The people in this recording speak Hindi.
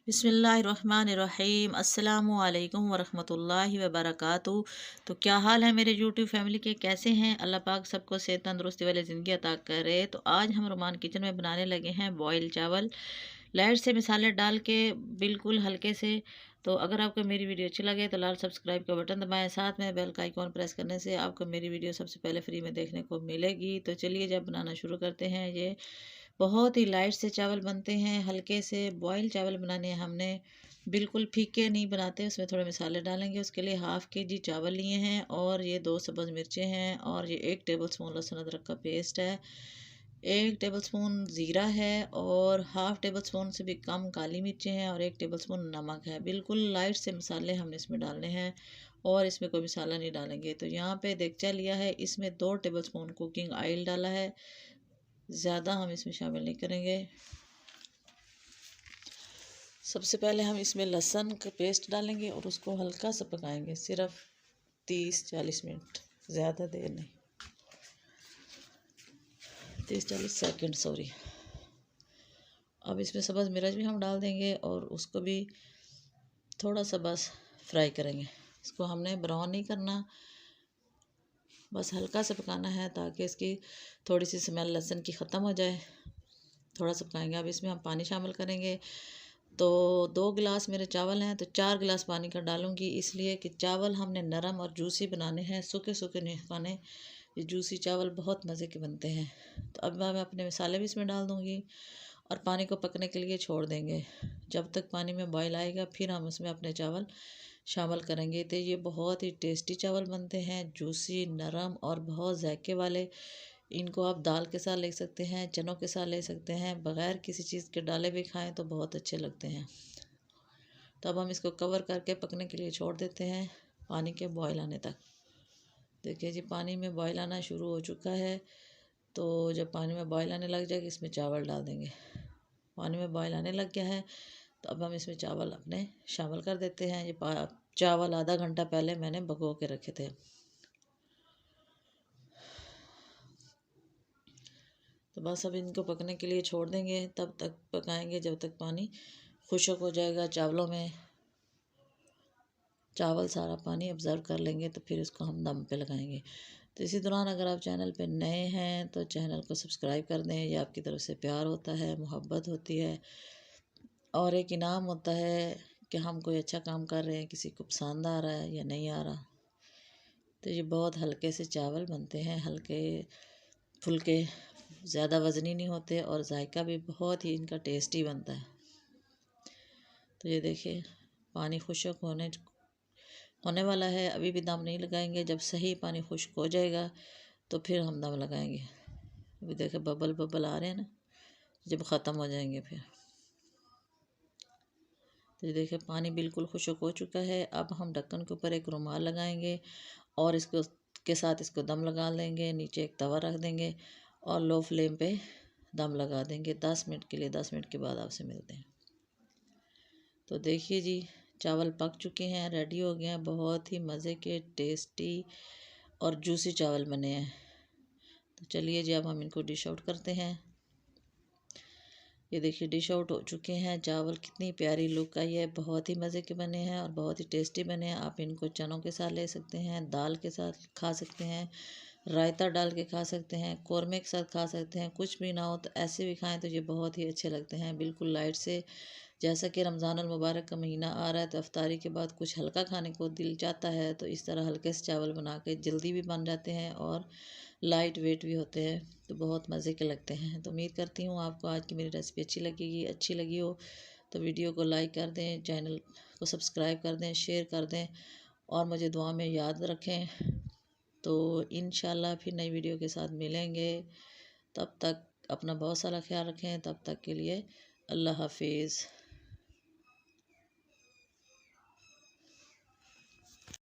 बिस्मिल्लाहिर्रहमानिर्रहीम अस्सलामु अलैकुम वरहमतुल्लाहि वबरकातुहू। तो क्या हाल है मेरे यूट्यूब फैमिली के, कैसे हैं? अल्लाह पाक सबको सेहत तंदुरुस्ती वाली ज़िंदगी अता करे। तो आज हम रोमान किचन में बनाने लगे हैं बॉयल चावल, लाइट से मसाले डाल के, बिल्कुल हल्के से। तो अगर आपको मेरी वीडियो अच्छी लगे तो लाल सब्सक्राइब का बटन दबाएं, साथ में बेल का आइकॉन प्रेस करने से आपको मेरी वीडियो सबसे पहले फ्री में देखने को मिलेगी। तो चलिए जब बनाना शुरू करते हैं। ये बहुत ही लाइट से चावल बनते हैं, हल्के से बॉयल चावल बनाने हैं हमने, बिल्कुल फीके नहीं बनाते। उसमें थोड़े मसाले डालेंगे। उसके लिए हाफ़ के जी चावल लिए हैं और ये 2 सब्ज़ मिर्चें हैं और ये 1 टेबलस्पून लहसुन अदरक का पेस्ट है, 1 टेबलस्पून ज़ीरा है और हाफ़ टेबलस्पून से भी कम काली मिर्चें हैं और 1 टेबलस्पून नमक है। बिल्कुल लाइट से मसाले हमने इसमें डालने हैं और इसमें कोई मसाला नहीं डालेंगे। तो यहाँ पे देगचा लिया है, इसमें 2 टेबलस्पून कुकिंग ऑयल डाला है, ज़्यादा हम इसमें शामिल नहीं करेंगे। सबसे पहले हम इसमें लहसुन का पेस्ट डालेंगे और उसको हल्का सा पकाएंगे, सिर्फ 30-40 मिनट, ज़्यादा देर नहीं, 30-40 सेकंड सॉरी। अब इसमें सब्ज़ मिर्च भी हम डाल देंगे और उसको भी थोड़ा सा बस फ्राई करेंगे। इसको हमने ब्राउन नहीं करना, बस हल्का सा पकाना है ताकि इसकी थोड़ी सी स्मेल लहसुन की ख़त्म हो जाए। थोड़ा सा पकाएंगे। अब इसमें हम पानी शामिल करेंगे। तो 2 गिलास मेरे चावल हैं तो 4 गिलास पानी का डालूंगी, इसलिए कि चावल हमने नरम और जूसी बनाने हैं, सूखे सूखे नहीं खाने। ये जूसी चावल बहुत मज़े के बनते हैं। तो अब मैं अपने मसाले भी इसमें डाल दूँगी और पानी को पकने के लिए छोड़ देंगे। जब तक पानी में बॉयल आएगा फिर हम उसमें अपने चावल शामिल करेंगे। तो ये बहुत ही टेस्टी चावल बनते हैं, जूसी, नरम और बहुत जायके वाले। इनको आप दाल के साथ ले सकते हैं, चनों के साथ ले सकते हैं, बग़ैर किसी चीज़ के डाले भी खाएं तो बहुत अच्छे लगते हैं। तो अब हम इसको कवर करके पकने के लिए छोड़ देते हैं पानी के बॉयल आने तक। देखिए जी, पानी में बॉयल आना शुरू हो चुका है। तो जब पानी में बॉयल आने लग जाएगा इसमें चावल डाल देंगे। पानी में बॉयल आने लग गया है तो अब हम इसमें चावल अपने शामिल कर देते हैं। ये चावल आधा घंटा पहले मैंने भिगो के रखे थे। तो बस अब इनको पकने के लिए छोड़ देंगे, तब तक पकाएंगे जब तक पानी खुश्क हो जाएगा चावलों में। चावल सारा पानी ऑब्ज़र्व कर लेंगे तो फिर इसको हम दम पे लगाएंगे। तो इसी दौरान अगर आप चैनल पे नए हैं तो चैनल को सब्सक्राइब कर दें। ये आपकी तरफ से प्यार होता है, मोहब्बत होती है और एक इनाम होता है कि हम कोई अच्छा काम कर रहे हैं, किसी को पसंद आ रहा है या नहीं आ रहा। तो ये बहुत हल्के से चावल बनते हैं, हल्के फुल्के, ज़्यादा वज़नी नहीं होते और जायका भी बहुत ही इनका टेस्टी बनता है। तो ये देखिए पानी खुश्क होने वाला है। अभी भी दम नहीं लगाएंगे, जब सही पानी खुश्क हो जाएगा तो फिर हम दम लगाएंगे। अभी देखिए बबल बबल आ रहे हैं ना, जब ख़त्म हो जाएंगे फिर। तो ये देखिए पानी बिल्कुल खुश्क हो चुका है। अब हम ढक्कन के ऊपर एक रुमाल लगाएंगे और इसको के साथ इसको दम लगा लेंगे। नीचे एक तवा रख देंगे और लो फ्लेम पे दम लगा देंगे 10 मिनट के लिए। 10 मिनट के बाद आपसे मिलते हैं। तो देखिए जी, चावल पक चुके हैं, रेडी हो गए हैं। बहुत ही मज़े के, टेस्टी और जूसी चावल बने हैं। तो चलिए जी, अब हम इनको डिश आउट करते हैं। ये देखिए डिश आउट हो चुके हैं चावल। कितनी प्यारी लुक आई है, बहुत ही मज़े के बने हैं और बहुत ही टेस्टी बने हैं। आप इनको चनों के साथ ले सकते हैं, दाल के साथ खा सकते हैं, रायता डाल के खा सकते हैं, कौरमे के साथ खा सकते हैं। कुछ भी ना हो तो ऐसे भी खाएं तो ये बहुत ही अच्छे लगते हैं, बिल्कुल लाइट से। जैसा कि रमज़ानुल मुबारक का महीना आ रहा है तो अफ्तारी के बाद कुछ हल्का खाने को दिल चाहता है, तो इस तरह हल्के से चावल बना के जल्दी भी बन जाते हैं और लाइट वेट भी होते हैं, तो बहुत मज़े के लगते हैं। तो उम्मीद करती हूँ आपको आज की मेरी रेसिपी अच्छी लगी हो तो वीडियो को लाइक कर दें, चैनल को सब्सक्राइब कर दें, शेयर कर दें और मुझे दुआ में याद रखें। तो इंशाल्लाह फिर नई वीडियो के साथ मिलेंगे। तब तक अपना बहुत सारा ख्याल रखें। तब तक के लिए अल्लाह हाफिज़।